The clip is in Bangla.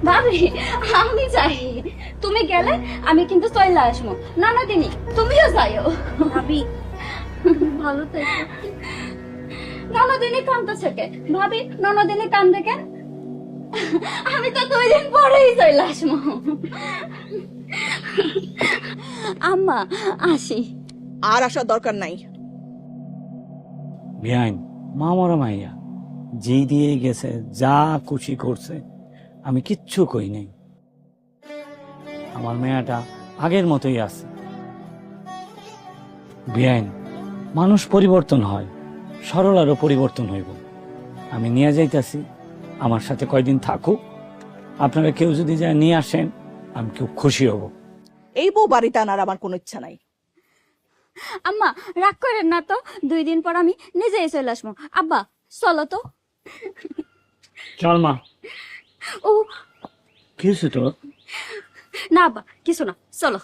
ভাবি আমি যাই, তুমি গেলে আমি কিন্তু চলে আসবো। ননদিনী তুমিও যাইও। ভাবি ভালো থেকো। ননদিনী কান্দতেছে কে? ভাবি ননদিনী কান্দে কেন? আমি তো 2 দিন পরেই চলে আসবো। আম্মা আসি। আর আসার দরকার নাই। বিয়াইন মা মরা মাইয়া যেই দিয়ে গেছে, যা খুশি করছে, আমি কিচ্ছু কই নাই। আমার মেয়েটা আগের মতোই আছে। বিয়াইন মানুষ পরিবর্তন হয়, সরলারও পরিবর্তন হইব। আমি নিয়ে যাইতাছি, আমার সাথে কয়দিন থাকুক। আপনারা কেউ যদি যায় নিয়ে আসেন, আমি খুব খুশি হব। এই বউ বাড়িতে আনার আমার কোনো ইচ্ছা নাই। আম্মা রাগ করেন না তো, 2 দিন পর আমি নিজেই চলে আসবো। আব্বা চলো তো। চল মা। ও কি হয়েছে তোর? না আব্বা কিছু না, চলো।